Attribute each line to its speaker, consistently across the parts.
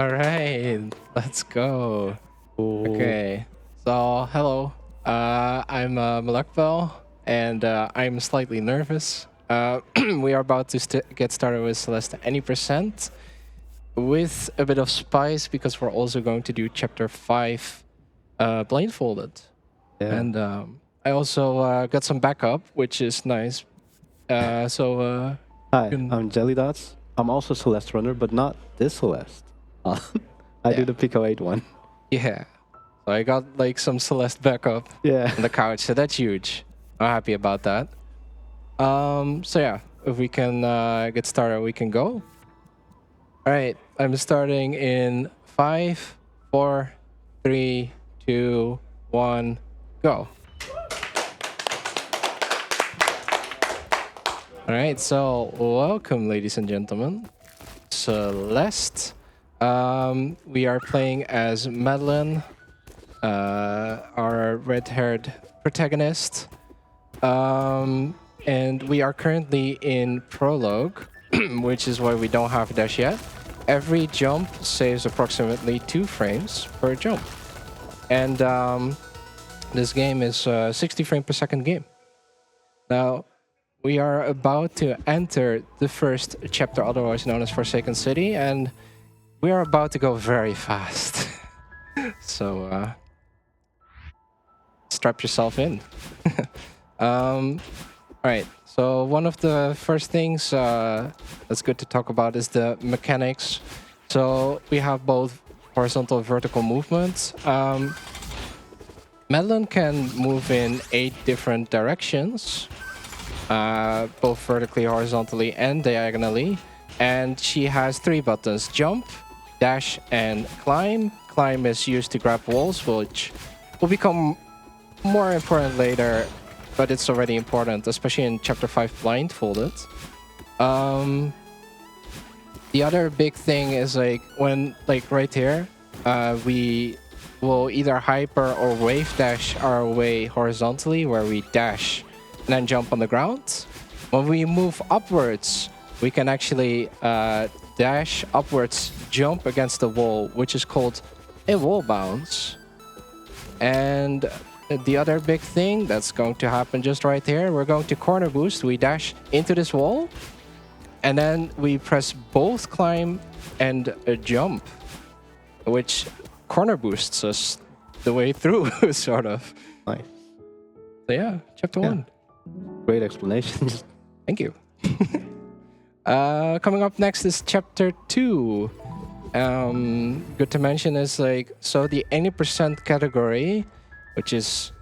Speaker 1: All right, let's go.
Speaker 2: Ooh.
Speaker 1: Okay, so hello. I'm Malakbel, and I'm slightly nervous. We are about to get started with Celeste any percent with a bit of spice because we're also going to do chapter 5 blindfolded.
Speaker 2: Yeah.
Speaker 1: And I also got some backup, which is nice. So
Speaker 2: Hi,
Speaker 1: can-
Speaker 2: I'm Jelly Dots. I'm also Celeste runner, but not this Celeste. I do
Speaker 1: Yeah.
Speaker 2: the Pico 8 one.
Speaker 1: yeah. So I got like some Celeste backup.
Speaker 2: Yeah.
Speaker 1: On the couch, so that's huge. I'm happy about that. So yeah, if we can get started, we can go. All right, I'm starting in 5, 4, 3, 2, 1, go. All right, so welcome, ladies and gentlemen. Celeste. We are playing as Madeline, our red-haired protagonist. And we are currently in prologue, which is why we don't have dash yet. Every jump saves approximately 2 frames per jump. And this game is a 60 frame per second game. Now, we are about to enter the first chapter, otherwise known as Forsaken City, and we are about to go very fast. So, strap yourself in. All right, so one of the first things that's good to talk about is the mechanics. So we have both horizontal and vertical movements. Madeline can move in 8 different directions, both vertically, horizontally, and diagonally. And she has 3 buttons: jump, dash, and climb. Climb is used to grab walls, which will become more important later, but it's already important, especially in chapter 5 blindfolded. The other big thing is like when, like right here, we will either hyper or wave dash our way horizontally, where we dash and then jump on the ground. When we move upwards, we can actually dash upwards, jump against the wall, which is called a wall bounce. And the other big thing that's going to happen just right here, we're going to corner boost. We dash into this wall, and then we press both climb and jump, which corner boosts us the way through, sort of.
Speaker 2: Nice.
Speaker 1: So yeah, chapter 1.
Speaker 2: Great explanation.
Speaker 1: Thank you. Coming up next is chapter 2. Good to mention is like, so the any percent category, which is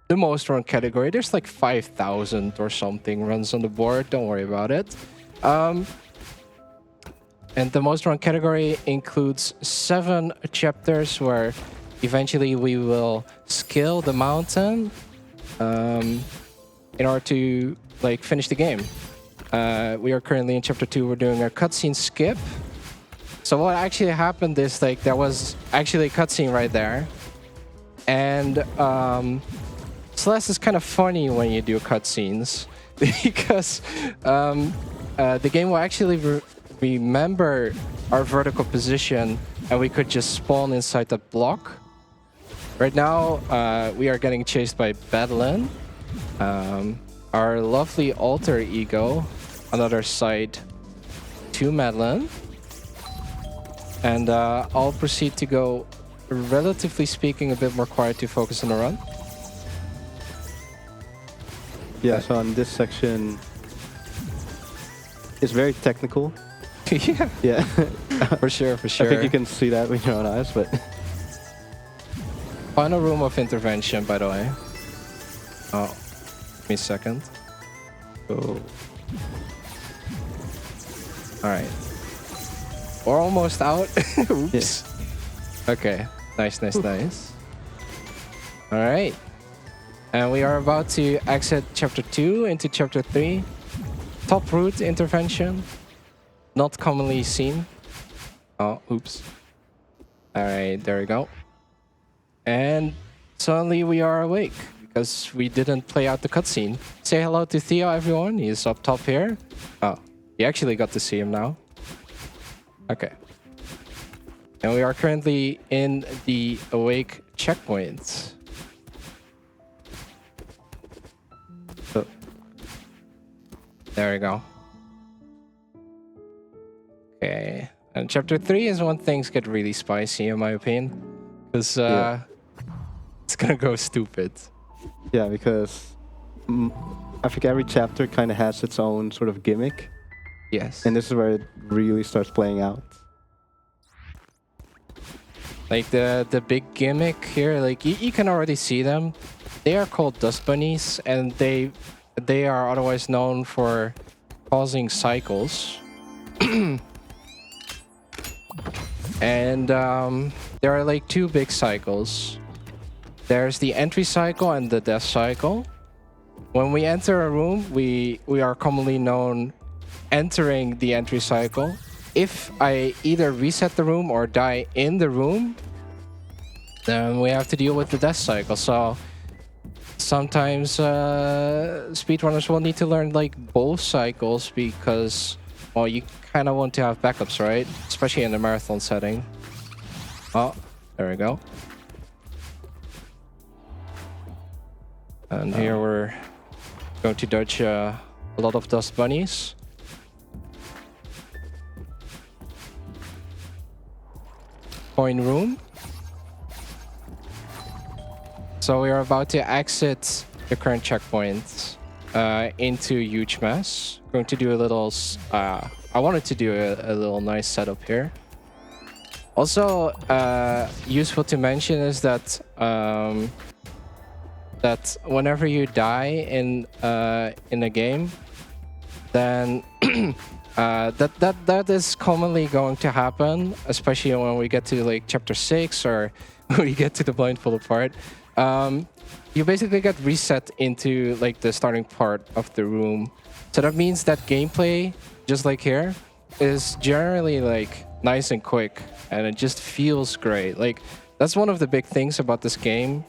Speaker 1: the most run category, there's like 5,000 or something runs on the board. Don't worry about it. And the most run category includes 7 chapters where eventually we will scale the mountain in order to like finish the game. We are currently in chapter 2. We're doing a cutscene skip. So what actually happened is like there was actually a cutscene right there. And Celeste is kind of funny when you do cutscenes because the game will actually remember our vertical position and we could just spawn inside the block. Right now, we are getting chased by Madeline, our lovely alter ego, another side to Madeline. And I'll proceed to go, relatively speaking, a bit more quiet to focus on the run.
Speaker 2: Yeah, so on this section, it's very technical.
Speaker 1: Yeah,
Speaker 2: Yeah.
Speaker 1: for sure, for sure.
Speaker 2: I think you can see that with your own eyes, but
Speaker 1: Final room of intervention, by the way. Oh, give me a second.
Speaker 2: so
Speaker 1: All right. We're almost out. Oops. Okay. Nice, nice, nice. All right. And we are about to exit chapter 2 into chapter 3. Top route intervention. Not commonly seen. Oh, oops. All right, there we go. And suddenly we are awake because we didn't play out the cutscene. Say hello to Theo, everyone. He's up top here. Oh, you actually got to see him now. Okay. And we are currently in the awake checkpoint.
Speaker 2: So,
Speaker 1: There we go. Okay. And chapter 3 is when things get really spicy, in my opinion. Because it's gonna go stupid.
Speaker 2: yeah, because I think every chapter kind of has its own sort of gimmick.
Speaker 1: Yes.
Speaker 2: And this is where it really starts playing out.
Speaker 1: Like the big gimmick here, like you can already see them. They are called dust bunnies, and they are otherwise known for causing cycles. And there are like two big cycles. There's the entry cycle and the death cycle. When we enter a room, we are commonly known entering the entry cycle. If I either reset the room or die in the room, then we have to deal with the death cycle. So sometimes speedrunners will need to learn like both cycles because, well, you kind of want to have backups, right? Especially in the marathon setting. Oh, there we go. And here we're going to dodge a lot of dust bunnies. Coin room. So we are about to exit the current checkpoint into huge mess. Going to do a little. I wanted to do a little nice setup here. Also, useful to mention is that that whenever you die in a game, then that is commonly going to happen, especially when we get to like chapter 6 or we get to the blindfolded part. You basically get reset into like the starting part of the room. So that means that gameplay, just like here, is generally like nice and quick, and it just feels great. Like that's one of the big things about this game,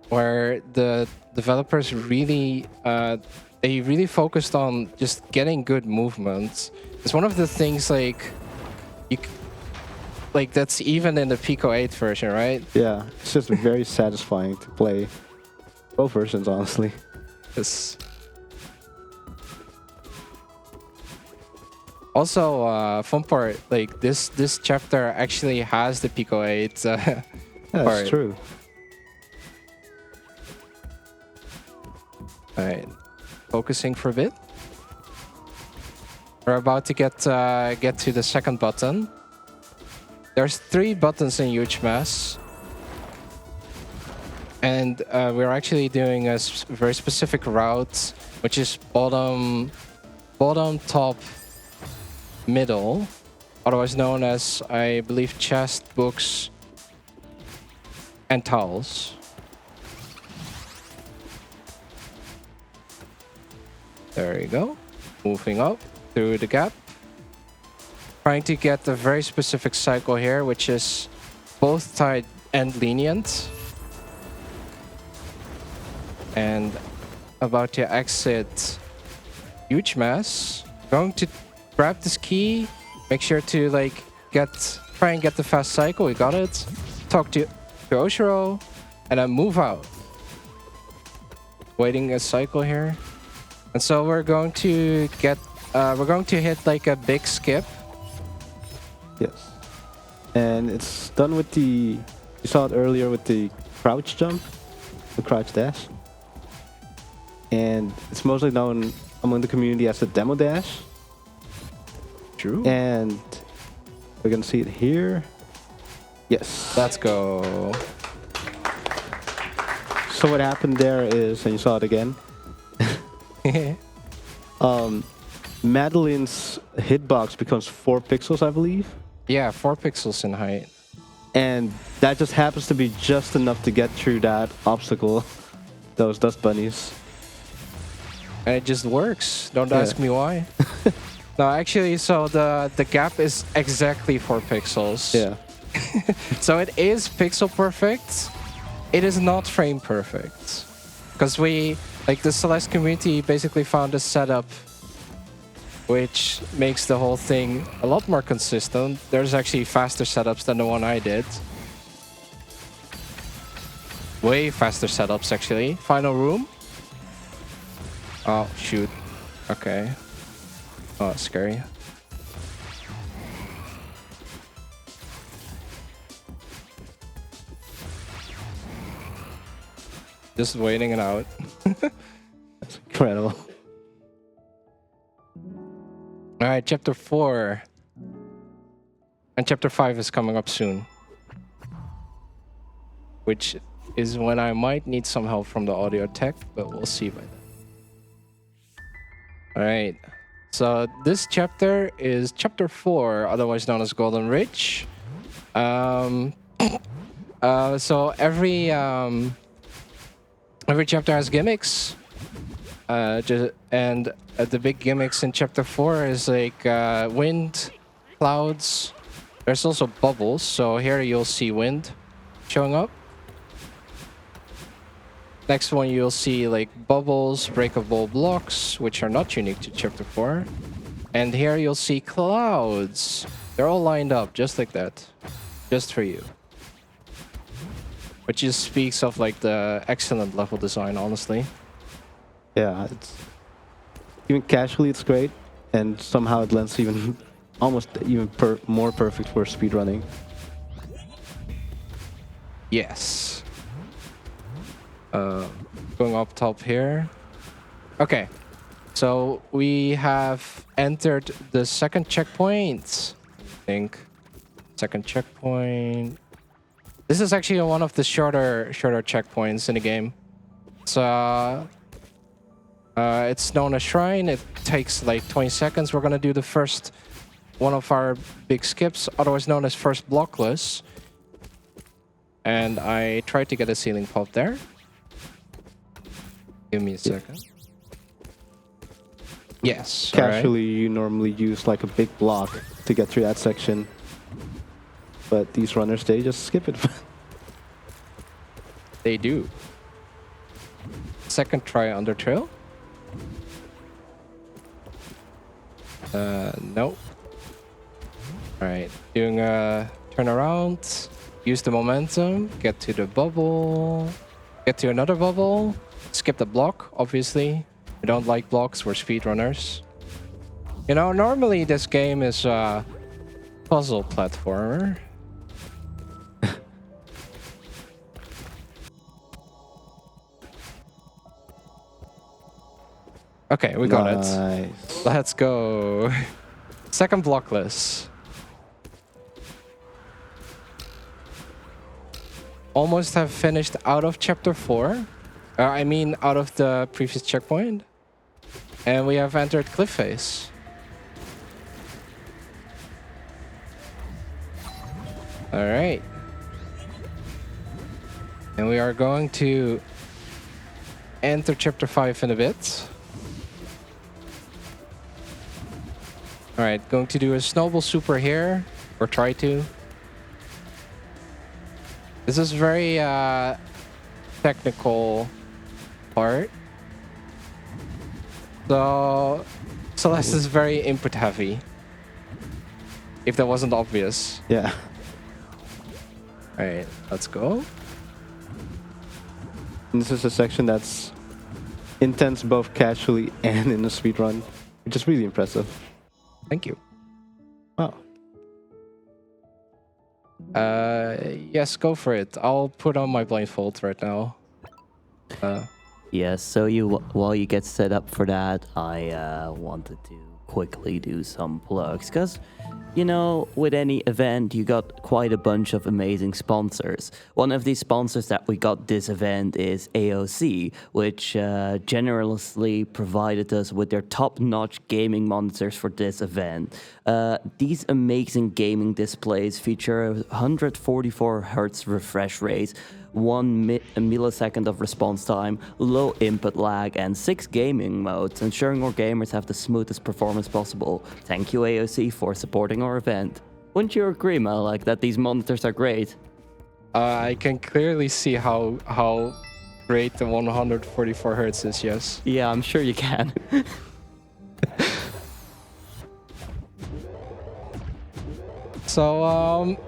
Speaker 1: where the developers really they really focused on just getting good movements. It's one of the things like that's even in the Pico 8 version, right?
Speaker 2: Yeah, it's just very satisfying to play both versions, honestly.
Speaker 1: Yes. Also, fun part, like this chapter actually has the Pico 8
Speaker 2: Yeah,
Speaker 1: part.
Speaker 2: that's true.
Speaker 1: Alright, focusing for a bit. We're about to get to the second button. There's 3 buttons in Huge Mess. And we're actually doing a very specific route, which is bottom, top, middle. Otherwise known as, I believe, chest, books, and towels. There you go. Moving up through the gap. Trying to get a very specific cycle here, which is both tight and lenient. And about to exit Huge Mess. Going to grab this key. Make sure to like try and get the fast cycle. We got it. Talk to Oshiro, and then move out. Waiting a cycle here. And so we're going to hit like a big skip.
Speaker 2: Yes. And it's done with you saw it earlier with the crouch jump, the crouch dash. And it's mostly known among the community as the demo dash.
Speaker 1: True.
Speaker 2: And we're gonna see it here. Yes.
Speaker 1: Let's go.
Speaker 2: So what happened there is, and you saw it again, Madeline's hitbox becomes 4 pixels, I believe.
Speaker 1: Yeah, 4 pixels in height.
Speaker 2: And that just happens to be just enough to get through that obstacle, those dust bunnies.
Speaker 1: And it just works. Don't ask me why. No, actually, so the gap is exactly 4 pixels.
Speaker 2: Yeah.
Speaker 1: So it is pixel perfect. It is not frame perfect. Because the Celeste community basically found a setup which makes the whole thing a lot more consistent. There's actually faster setups than the one I did. Way faster setups, actually. Final room. Oh, shoot. Okay. Oh, that's scary. Just waiting it out.
Speaker 2: That's incredible.
Speaker 1: All right, chapter 4. And chapter 5 is coming up soon. Which is when I might need some help from the audio tech, but we'll see by then. All right. So this chapter is chapter 4, otherwise known as Golden Ridge. So every chapter has gimmicks. And the big gimmicks in chapter 4 is like wind, clouds. There's also bubbles. So here you'll see wind showing up. Next one you'll see like bubbles, breakable blocks, which are not unique to chapter 4. And here you'll see clouds. They're all lined up just like that. Just for you. Which just speaks of like the excellent level design, honestly.
Speaker 2: Yeah, it's even casually it's great, and somehow it lends even almost even more perfect for speedrunning.
Speaker 1: Yes. Going up top here. Okay, so we have entered the second checkpoint. I think second checkpoint. This is actually one of the shorter checkpoints in the game. So it's known as Shrine. It takes like 20 seconds. We're gonna do the first one of our big skips, otherwise known as first blockless. And I tried to get a ceiling pop there. Give me a second. Yes.
Speaker 2: Casually, you normally use like a big block to get through that section. But these runners, they just skip it.
Speaker 1: They do. Second try under trail. No. Alright, doing a turnaround. Use the momentum, get to the bubble, get to another bubble, skip the block, obviously. We don't like blocks, we're speedrunners. You know, normally this game is a puzzle platformer. Okay, we got it. Let's go. Second blockless. Almost have finished out of chapter 4. I mean, out of the previous checkpoint. And we have entered cliff face. All right. And we are going to enter chapter 5 in a bit. All right, going to do a snowball super here, or try to. This is very technical part. So Celeste is very input heavy. If that wasn't obvious.
Speaker 2: Yeah.
Speaker 1: All right, let's go.
Speaker 2: And this is a section that's intense both casually and in the speedrun, which is really impressive.
Speaker 1: Thank you.
Speaker 2: Wow.
Speaker 1: Yes, go for it. I'll put on my blindfold right now.
Speaker 3: Yes, so while you get set up for that, I wanted to quickly do some plugs, because, you know, with any event, you got quite a bunch of amazing sponsors. One of these sponsors that we got this event is AOC, which generously provided us with their top-notch gaming monitors for this event. These amazing gaming displays feature a 144 Hz refresh rate, 1 millisecond of response time, low input lag, and 6 gaming modes, ensuring our gamers have the smoothest performance possible. Thank you, AOC, for supporting our event. Wouldn't you agree, Malak, that these monitors are great?
Speaker 1: I can clearly see how great the 144 Hz is, yes.
Speaker 3: Yeah, I'm sure you can.
Speaker 1: So,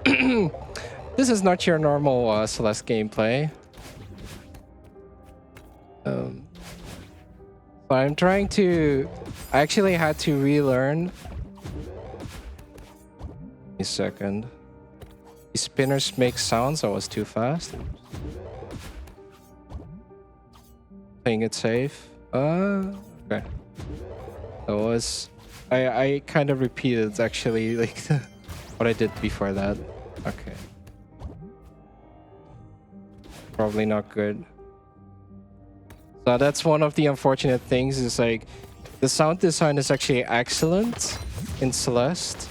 Speaker 1: this is not your normal Celeste gameplay. So I'm trying to... I actually had to relearn... A second. These spinners make sounds. I was too fast. Playing it safe. Okay. That was... I kind of repeated actually like what I did before that. Okay. Probably not good. So that's one of the unfortunate things is like the sound design is actually excellent in Celeste.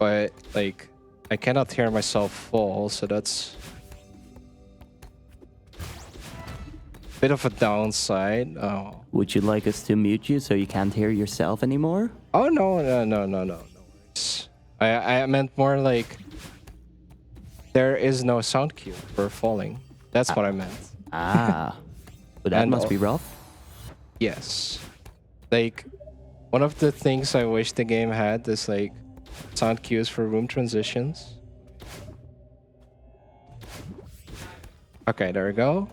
Speaker 1: But like I cannot hear myself fall, so that's a bit of a downside. Oh.
Speaker 3: Would you like us to mute you so you can't hear yourself anymore?
Speaker 1: Oh no. I meant more like there is no sound cue for falling. That's what I meant.
Speaker 3: Ah. But that
Speaker 1: And
Speaker 3: must be rough.
Speaker 1: Yes. Like one of the things I wish the game had is like sound cues for room transitions. Okay, there we go.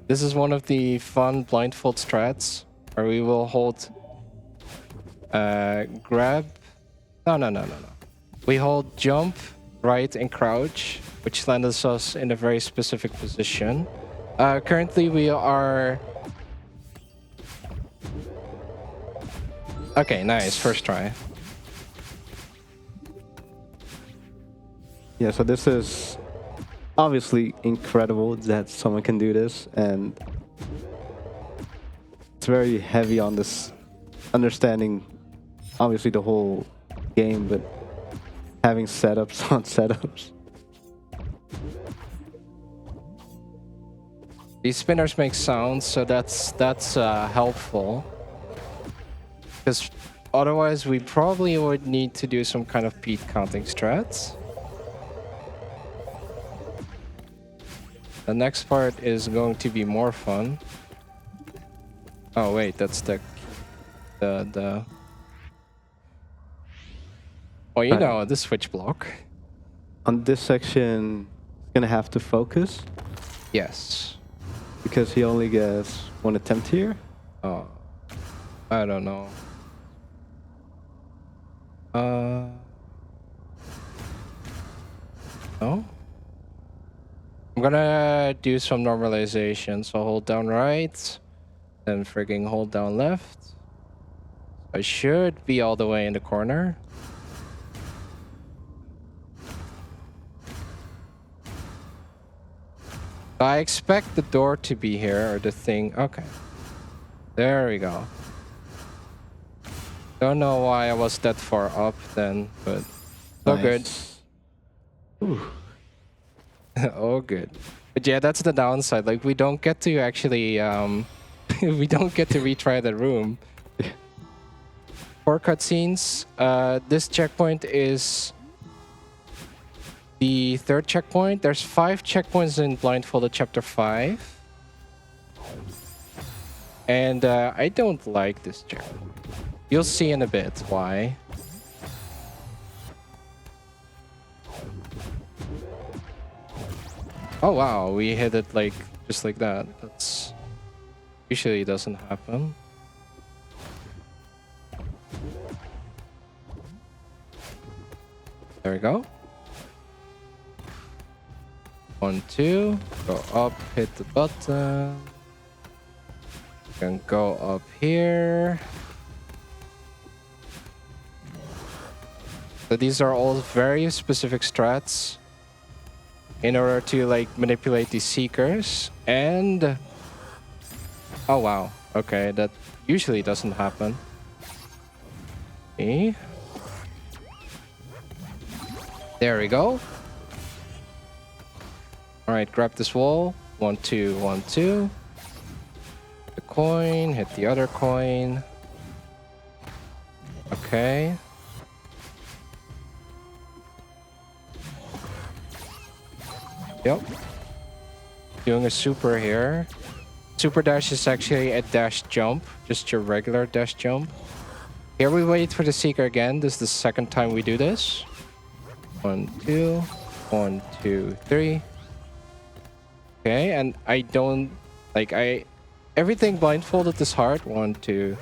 Speaker 1: This is one of the fun blindfold strats where we will hold grab. No. We hold jump, right, and crouch, which lands us in a very specific position. Currently we are... Okay, nice, first try.
Speaker 2: Yeah, so this is obviously incredible that someone can do this, and it's very heavy on this understanding obviously the whole game, but having setups on setups.
Speaker 1: These spinners make sounds, so that's helpful. Because otherwise we probably would need to do some kind of beat counting strats. The next part is going to be more fun. Oh wait, that's the Oh, you know, the switch block.
Speaker 2: On this section, gonna have to focus
Speaker 1: Yes.
Speaker 2: because he only gets one attempt here.
Speaker 1: Oh, I don't know. No? I'm gonna do some normalization. So hold down right, then frigging hold down left. I should be all the way in the corner. I expect the door to be here, or the thing. Okay. There we go. Don't know why I was that far up then, but so good.
Speaker 2: Ooh.
Speaker 1: Oh, good. But yeah, that's the downside. Like, we don't get to actually, we don't get to retry the room. For cutscenes, this checkpoint is the third checkpoint. There's 5 checkpoints in Blindfolded Chapter 5. And I don't like this checkpoint. You'll see in a bit why. Oh wow, we hit it like just like that. That's usually doesn't happen. There we go. 1, 2, go up, hit the button. Can go up here. So these are all very specific strats in order to like manipulate these seekers. And oh wow, okay, that usually doesn't happen. Okay. There we go. All right, grab this wall. 1, 2, 1, 2. The coin, hit the other coin. Okay. Yep. Doing a super here. Super dash is actually a dash jump, just your regular dash jump. Here we wait for the seeker again. This is the second time we do this. 1, 2. 1, 2, 3. Okay, and I don't like everything blindfolded is hard. 1, 2,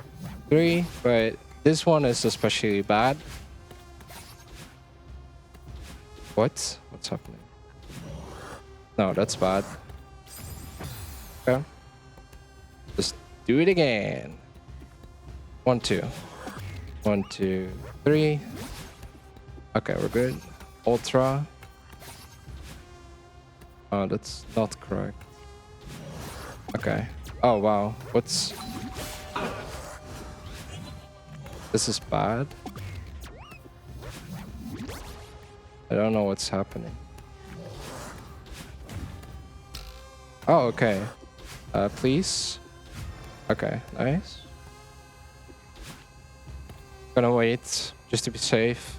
Speaker 1: 3, but this one is especially bad. What's happening? No, that's bad. Okay. Just do it again. 1, 2. 1, 2, 3. Okay, we're good. Ultra. Oh, that's not correct. Okay. Oh, wow. What's... This is bad. I don't know what's happening. Oh, okay. Please. Okay, nice. Gonna wait just to be safe.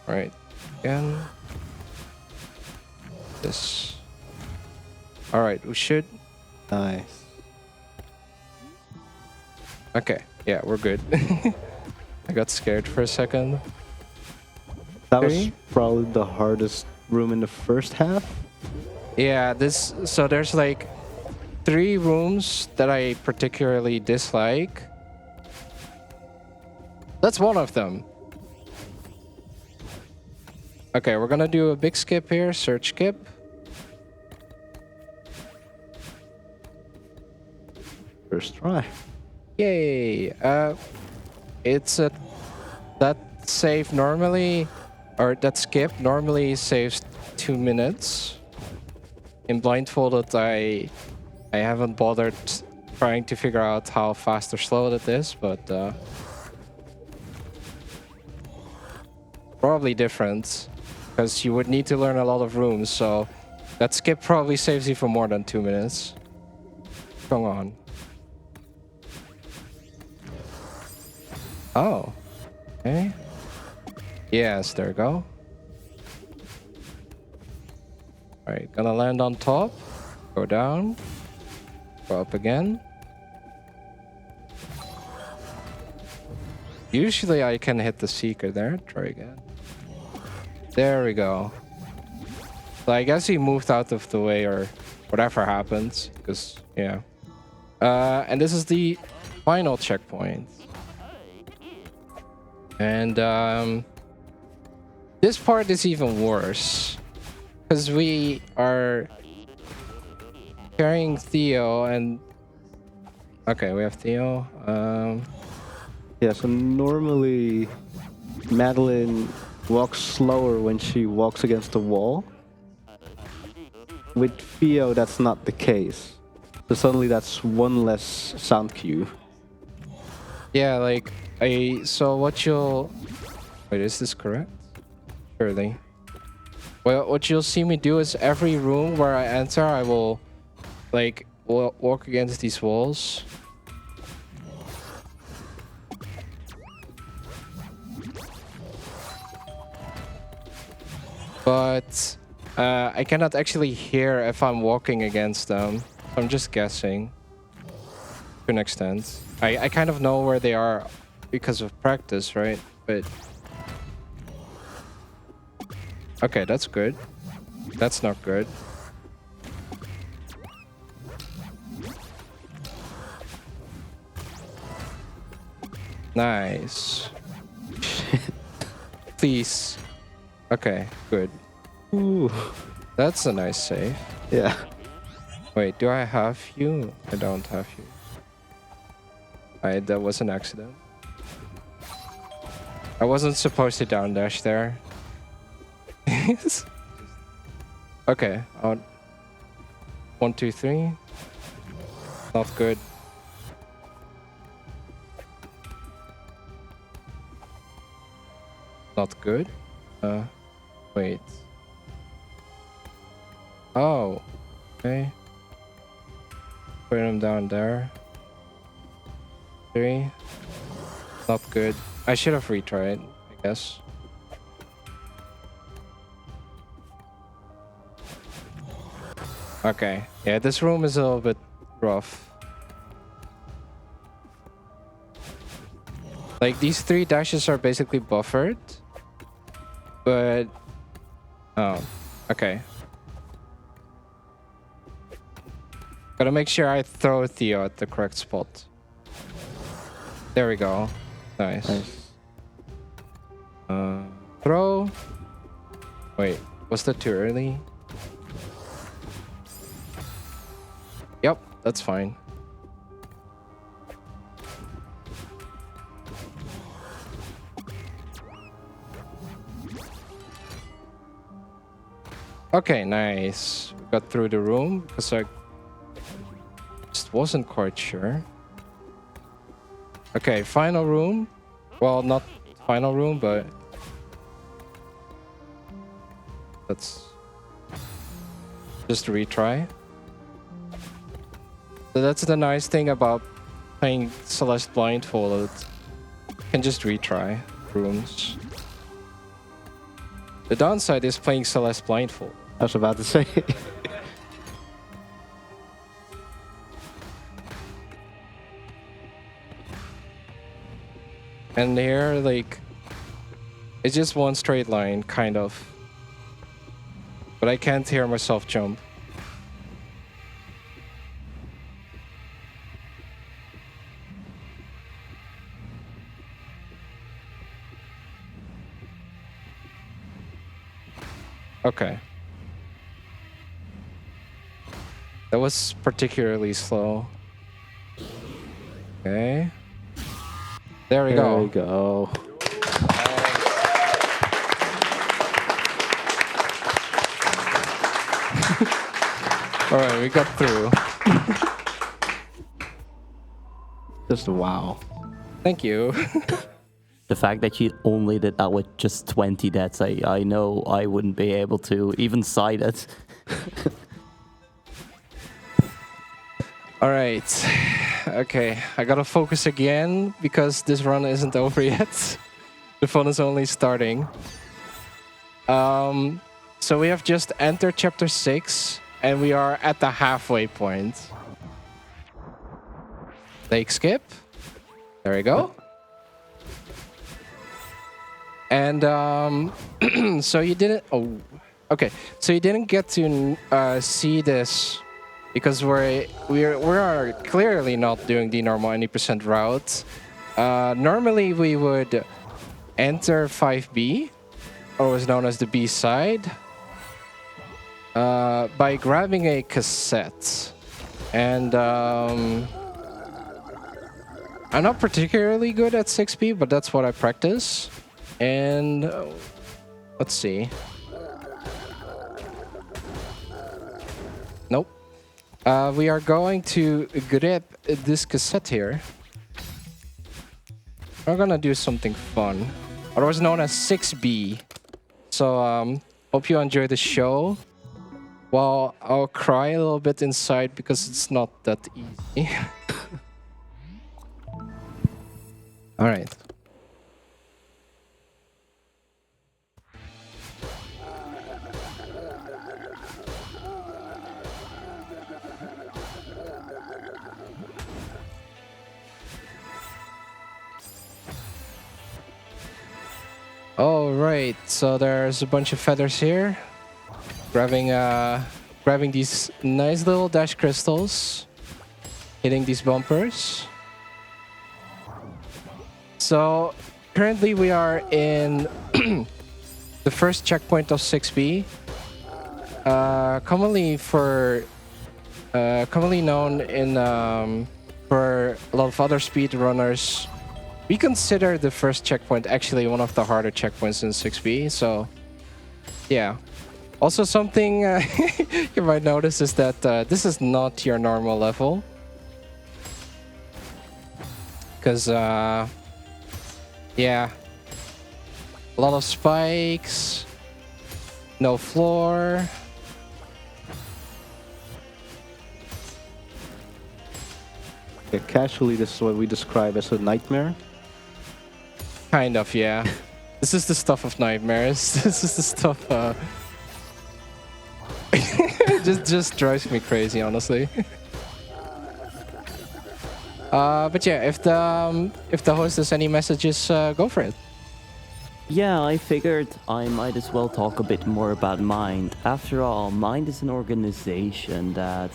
Speaker 1: Right. Again. This. Alright, we should.
Speaker 2: Nice.
Speaker 1: Okay, yeah, we're good. I got scared for a second.
Speaker 2: That was
Speaker 1: 3.
Speaker 2: probably the hardest room in the first half.
Speaker 1: Yeah, so there's like 3 rooms that I particularly dislike. That's one of them. Okay, we're gonna do a big skip here, search skip.
Speaker 2: First try.
Speaker 1: Yay! It's a that save normally, or that skip normally saves 2 minutes. In blindfolded, I haven't bothered trying to figure out how fast or slow it is, but probably different, because you would need to learn a lot of rooms. So that skip probably saves you for more than 2 minutes. Come on. Oh, okay. Yes, there we go. Alright, gonna land on top, go down, go up again. Usually I can hit the seeker there, try again. There we go. So I guess he moved out of the way or whatever happens, because, yeah. And this is the final checkpoint. And this part is even worse, because we are carrying Theo and... Okay, we have Theo.
Speaker 2: Yeah, so normally Madeline walks slower when she walks against the wall. With Theo, that's not the case. So suddenly that's one less sound cue.
Speaker 1: Yeah, like, so what you'll... Wait, is this correct? Surely. Well, what you'll see me do is every room where I enter, I will, like, walk against these walls. But I cannot actually hear if I'm walking against them. I'm just guessing to an extent. I kind of know where they are because of practice, right? But okay, that's good. That's not good. Nice. Please. Okay, good.
Speaker 2: Ooh.
Speaker 1: That's a nice save.
Speaker 2: Yeah.
Speaker 1: Wait, do I have you? I don't have you. That was an accident. I wasn't supposed to down dash there. Okay. 1, 2, 3. Not good. Not good. Wait. Oh. Okay. Put him down there. 3. Not good. I should have retried, I guess. Okay. Yeah, this room is a little bit rough. Like, these 3 dashes are basically buffered. But Oh, okay. Gotta make sure I throw Theo at the correct spot. There we go. Nice. Throw. Wait, was that too early? Yep, that's fine. Okay, nice. Got through the room because I just wasn't quite sure. Okay, final room. Well, not final room, but let's just retry. So that's the nice thing about playing Celeste blindfolded. You can just retry rooms. The downside is playing Celeste blindfold.
Speaker 2: I was about to say.
Speaker 1: And here, like, it's just one straight line, kind of. But I can't hear myself jump. Okay. That was particularly slow. Okay. There we go.
Speaker 2: There we go.
Speaker 1: All right, we got through.
Speaker 2: Just wow.
Speaker 1: Thank you.
Speaker 3: The fact that you only did that with just 20 deaths, I know I wouldn't be able to even cite it.
Speaker 1: All right. Okay, I gotta focus again because this run isn't over yet. The fun is only starting. So we have just entered chapter 6 and we are at the halfway point. Lake skip. There we go. And so you didn't. Oh, okay. So you didn't get to see this because we are clearly not doing the normal 90% route. Normally we would enter 5B, or was known as the B side, by grabbing a cassette. And I'm not particularly good at 6B, but that's what I practice. And let's see. Nope. We are going to grab this cassette here. We're gonna do something fun, otherwise known as 6B. So hope you enjoy the show. Well, I'll cry a little bit inside because it's not that easy. All right. All right, so there's a bunch of feathers here. Grabbing these nice little dash crystals. Hitting these bumpers. So currently we are in the first checkpoint of 6B. Commonly known in for a lot of other speedrunners. We consider the first checkpoint actually one of the harder checkpoints in 6B, so yeah. Also something you might notice is that this is not your normal level. Because, yeah, a lot of spikes, no floor.
Speaker 2: Yeah, casually, this is what we describe as a nightmare.
Speaker 1: Kind of, yeah. This is the stuff of nightmares. This is the stuff. just drives me crazy, honestly. But yeah, if the host has any messages, go for it.
Speaker 3: Yeah, I figured I might as well talk a bit more about Mind. After all, Mind is an organization that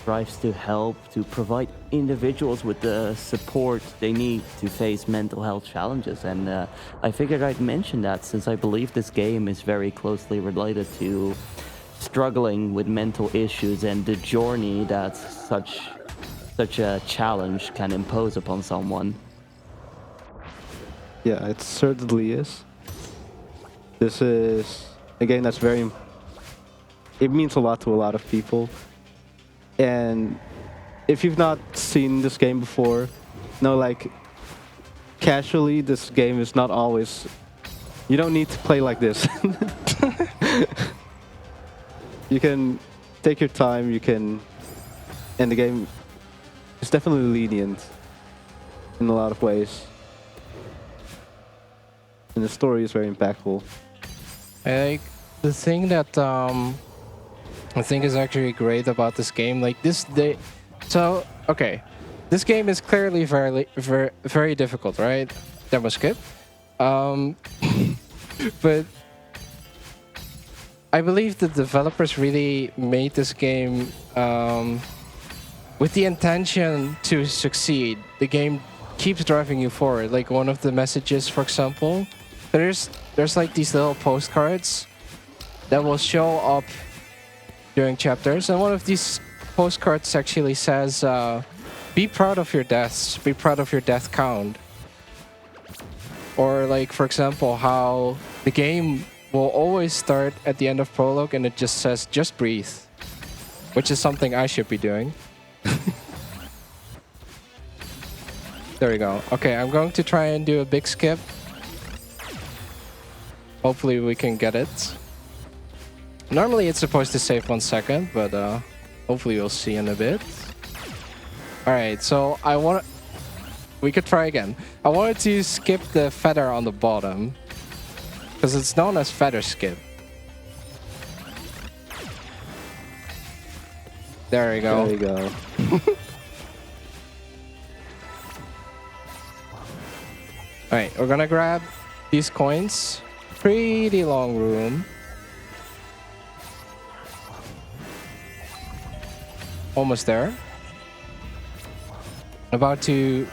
Speaker 3: strives to help to provide individuals with the support they need to face mental health challenges. And I figured I'd mention that since I believe this game is very closely related to struggling with mental issues and the journey that such a challenge can impose upon someone.
Speaker 2: Yeah, it certainly is. This is a game that's very... It means a lot to a lot of people. And if you've not seen this game before, no, like, casually, this game is not always... You don't need to play like this. You can take your time, you can... And the game is definitely lenient in a lot of ways. And the story is very impactful.
Speaker 1: Like the thing that I think is actually great about this game, like so okay, this game is clearly very difficult, right? Demo skip. But I believe the developers really made this game with the intention to succeed. The game keeps driving you forward. Like one of the messages, for example, there's like these little postcards that will show up during chapters, and one of these postcards actually says, "Be proud of your deaths. Be proud of your death count." Or like, for example, how the game will always start at the end of prologue and it just says, "Just breathe," which is something I should be doing. There we go. Okay, I'm going to try and do a big skip. Hopefully we can get it. Normally it's supposed to save 1 second, but hopefully we'll see in a bit. Alright, so we could try again. I wanted to skip the feather on the bottom, because it's known as feather skip. There we go.
Speaker 2: There you go.
Speaker 1: Alright, we're gonna grab these coins. Pretty long room. Almost there. About to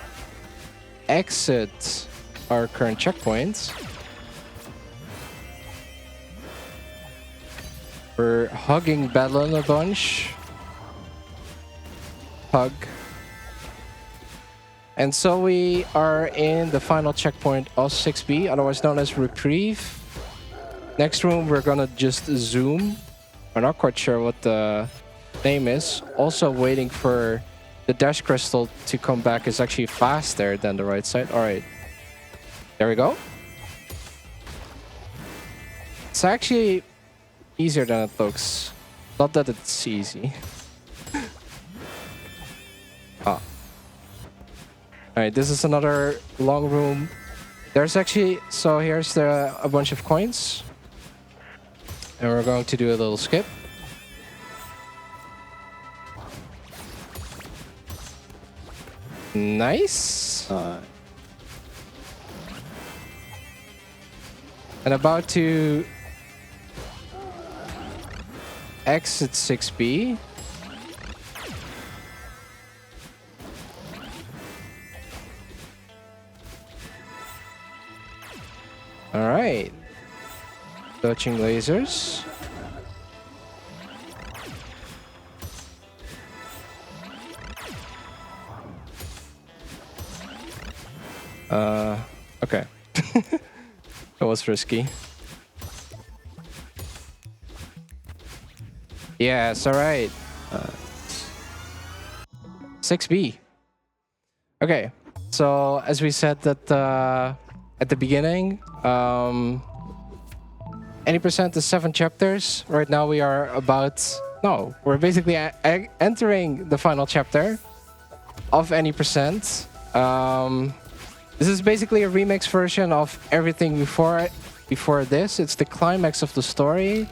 Speaker 1: exit our current checkpoint. We're hugging Bedlam a bunch. Hug. And so we are in the final checkpoint of 6B, otherwise known as Reprieve. Next room, we're gonna just zoom. We're not quite sure what the name is. Also waiting for the dash crystal to come back is actually faster than the right side. All right, there we go. It's actually easier than it looks. Not that it's easy. Ah. Alright, this is another long room. There's actually... So here's a bunch of coins. And we're going to do a little skip. Nice. And about to exit 6B. All right. Dodging lasers. Okay. That was risky. Yes, all right. 6B. Okay, so as we said that at the beginning, any percent is 7 chapters. Right now we are we're basically entering the final chapter of any percent. This is basically a remix version of everything before this. It's the climax of the story.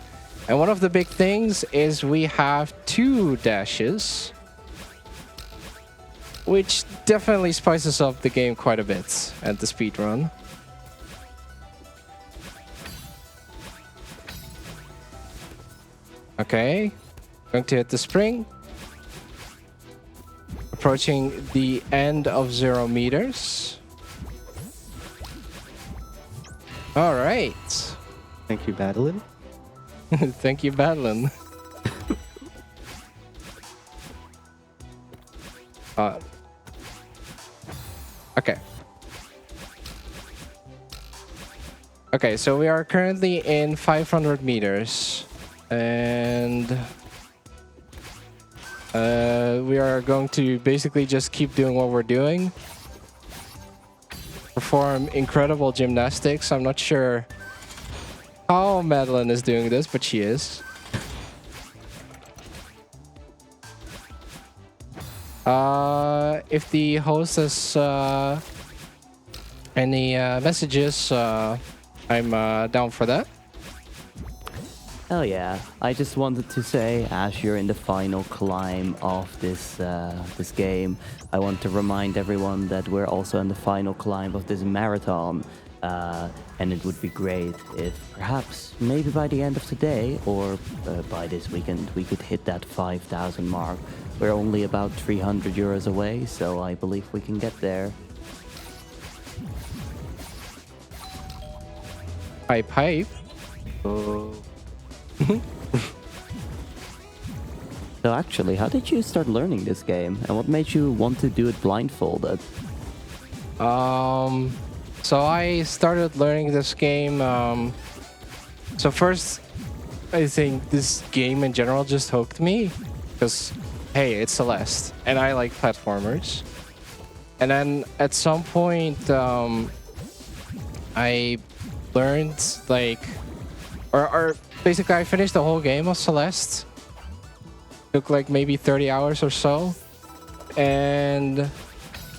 Speaker 1: And one of the big things is we have 2 dashes, which definitely spices up the game quite a bit at the speedrun. Okay. Going to hit the spring. Approaching the end of 0 meters. All right.
Speaker 2: Thank you, Madeline.
Speaker 1: Thank you, Madeline. Okay. Okay, so we are currently in 500 meters. And we are going to basically just keep doing what we're doing. Perform incredible gymnastics. I'm not sure how Madeline is doing this, but she is. If the host has any messages, I'm down for that.
Speaker 3: Hell yeah. I just wanted to say, as you're in the final climb of this this game, I want to remind everyone that we're also in the final climb of this marathon. And it would be great if perhaps maybe by the end of today or by this weekend we could hit that 5,000 mark. We're only about 300 euros away, so I believe we can get there.
Speaker 1: Hype.
Speaker 2: Oh.
Speaker 3: So actually, how did you start learning this game? And what made you want to do it blindfolded?
Speaker 1: So I started learning this game. So first, I think this game in general just hooked me because, hey, it's Celeste, and I like platformers. And then at some point, I learned or basically I finished the whole game of Celeste. Took like maybe 30 hours or so, and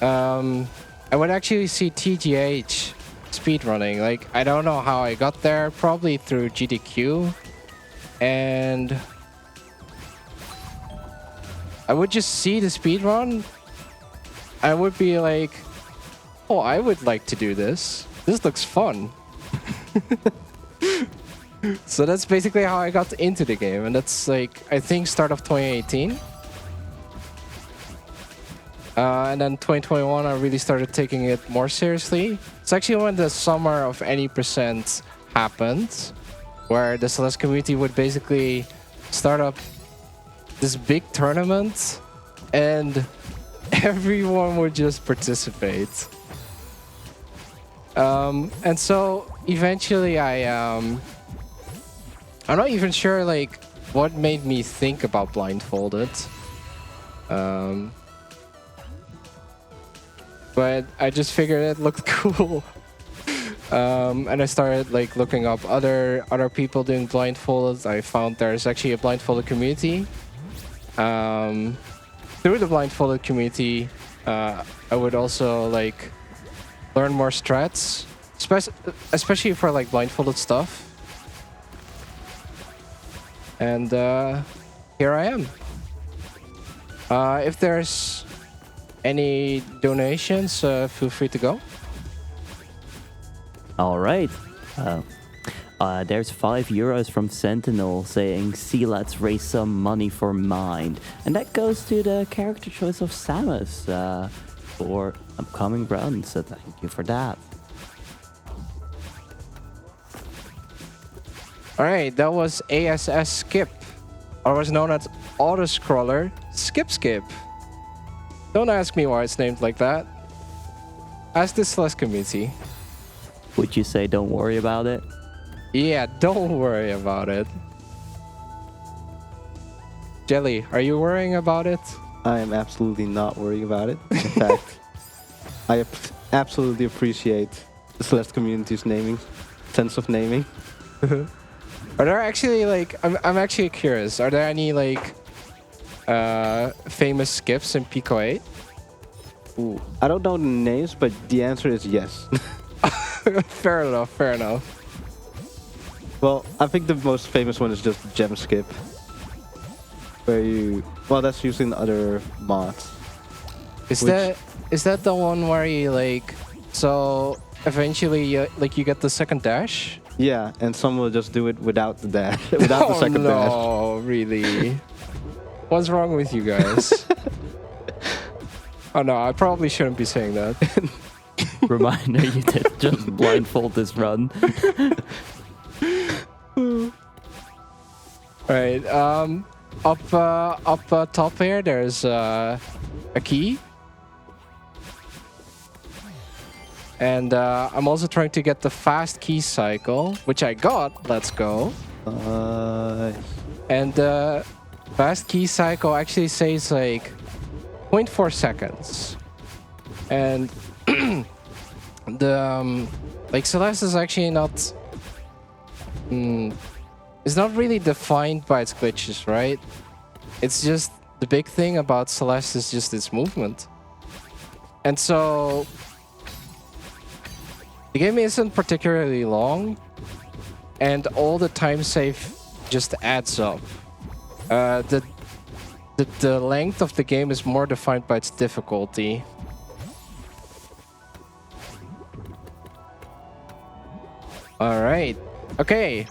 Speaker 1: I would actually see TGH speedrunning. Like, I don't know how I got there, probably through GDQ. And I would just see the speedrun. I would be like, oh, I would like to do this. This looks fun. So that's basically how I got into the game. And that's like, I think, start of 2018. And then 2021, I really started taking it more seriously. It's actually when the summer of any percent happened, where the Celeste community would basically start up this big tournament, and everyone would just participate. And so eventually, I'm not even sure like what made me think about blindfolded. But I just figured it looked cool. And I started like looking up other people doing blindfolded. I found there's actually a blindfolded community. Through the blindfolded community, I would also like learn more strats, especially for like blindfolded stuff. And here I am. If there's any donations, feel free to go.
Speaker 3: All right. There's 5 euros from Sentinel saying, "See, let's raise some money for Mind." And that goes to the character choice of Samus for upcoming runs. So thank you for that.
Speaker 1: All right, that was ASS Skip, otherwise known as Autoscroller Skip. Don't ask me why it's named like that. Ask the Celeste community.
Speaker 3: Would you say don't worry about it?
Speaker 1: Yeah, don't worry about it. Jelly, are you worrying about it?
Speaker 2: I am absolutely not worrying about it. In fact, I absolutely appreciate the Celeste community's naming, sense of naming.
Speaker 1: Are there actually like, I'm actually curious, are there any like famous skips in Pico 8?
Speaker 2: Ooh, I don't know the names, but the answer is yes.
Speaker 1: Fair enough.
Speaker 2: Well, I think the most famous one is just Gem Skip. Well, that's using other mods.
Speaker 1: Is that the one where you like, so eventually you get the second dash
Speaker 2: Yeah, and some will just do it without the dash, without the second dash.
Speaker 1: Oh, really? What's wrong with you guys? Oh no, I probably shouldn't be saying that.
Speaker 3: Reminder, you did just blindfold this run.
Speaker 1: Right, up top here, there's a key. And I'm also trying to get the fast key cycle, which I got. Let's go. And fast key cycle actually says like 0.4 seconds. And the like Celeste is actually not it's not really defined by its glitches, right? It's just the big thing about Celeste is just its movement. And so the game isn't particularly long, and all the time save just adds up. The length of the game is more defined by its difficulty. All right. Okay.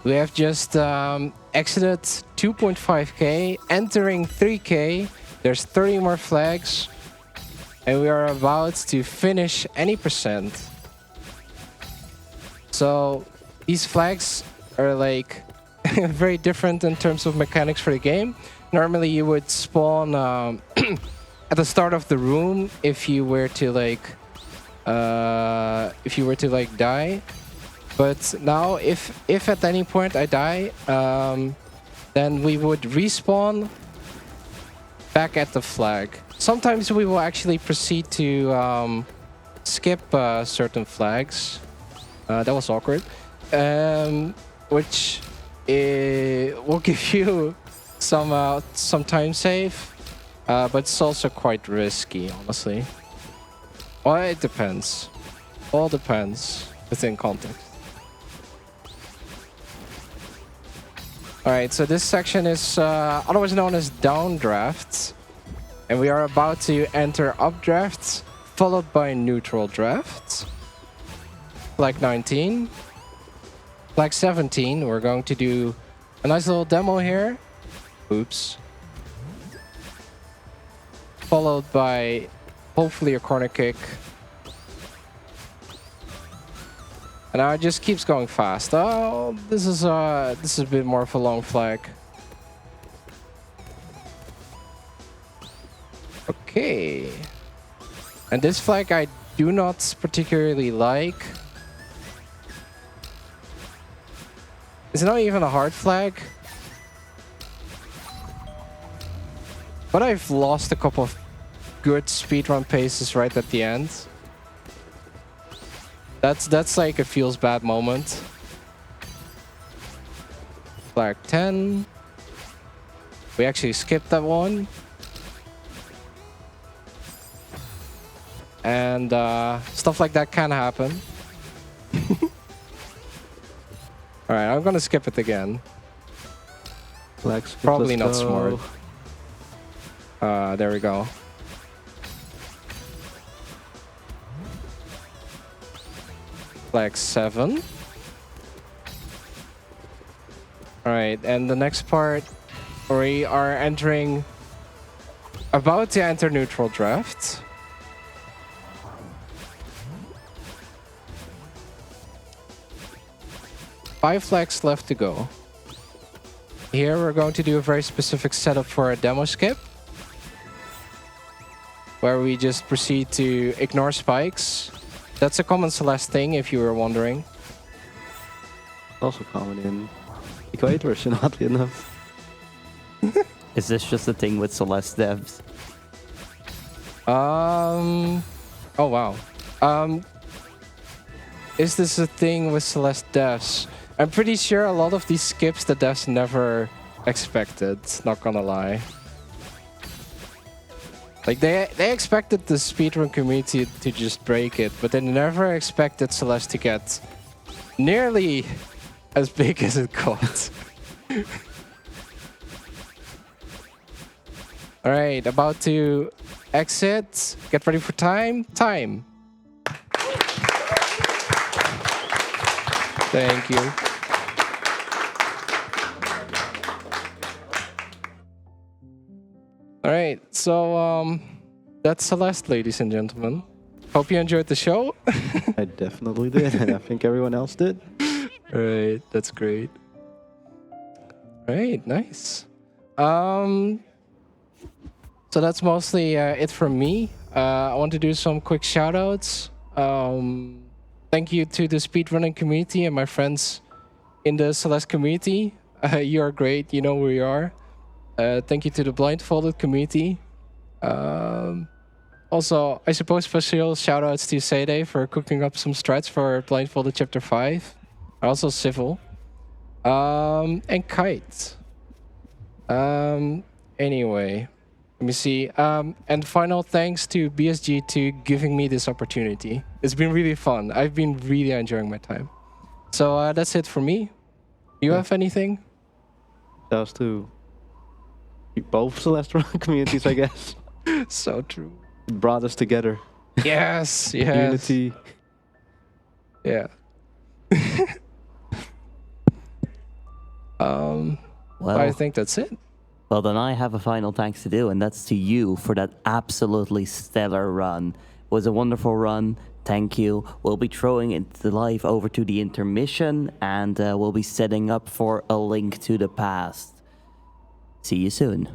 Speaker 1: We have just exited 2.5k, entering 3k. There's 30 more flags. And we are about to finish any percent. So these flags are like very different in terms of mechanics for the game. Normally you would spawn at the start of the room if you were to like die. But now if at any point I die, then we would respawn back at the flag. Sometimes we will actually proceed to skip certain flags. That was awkward. Which will give you some time save, but it's also quite risky, honestly. Well, it depends. All depends within context. Alright, so this section is otherwise known as downdrafts. And we are about to enter updrafts, followed by neutral drafts. Flag 19. Flag 17, we're going to do a nice little demo here. Oops. Followed by hopefully a corner kick. And now it just keeps going fast. Oh, this is a bit more of a long flag. Okay. And this flag I do not particularly like. It's not even a hard flag. But I've lost a couple of good speedrun paces right at the end. That's like a feels bad moment. Flag 10. We actually skipped that one. And stuff like that can happen. Alright, I'm gonna skip it again. Probably not smart. There we go. Flag 7. Alright, and the next part, we are about to enter neutral draft. Five flags left to go. Here we're going to do a very specific setup for a demo skip, where we just proceed to ignore spikes. That's a common Celeste thing, if you were wondering.
Speaker 2: Also common in equators, oddly enough.
Speaker 3: Is this just a thing with Celeste devs?
Speaker 1: Oh wow. Is this a thing with Celeste devs? I'm pretty sure a lot of these skips the devs never expected, not gonna lie. Like they expected the speedrun community to just break it, but they never expected Celeste to get nearly as big as it got. Alright, about to exit. Get ready for time. Time. Thank you. All right, so that's Celeste, ladies and gentlemen. Hope you enjoyed the show.
Speaker 2: I definitely did, and I think everyone else did.
Speaker 1: All right, that's great. All right, nice. So that's mostly it from me. I want to do some quick shout outs. Thank you to the speedrunning community and my friends in the Celeste community. You are great. You know who you are. Thank you to the blindfolded community. Also, I suppose special shout outs to Sede for cooking up some strats for blindfolded chapter 5. Also Civil. And Kite. Anyway, let me see. And final thanks to BSG to giving me this opportunity. It's been really fun. I've been really enjoying my time. So that's it for me. You have anything?
Speaker 2: That was to both Celeste communities, I guess.
Speaker 1: So true.
Speaker 2: It brought us together.
Speaker 1: Yes, yes.
Speaker 2: Unity.
Speaker 1: Yeah.
Speaker 3: Well,
Speaker 1: I think that's it.
Speaker 3: Well, then I have a final thanks to do, and that's to you for that absolutely stellar run. It was a wonderful run. Thank you. We'll be throwing it live over to the intermission, and we'll be setting up for a link to the past. See you soon.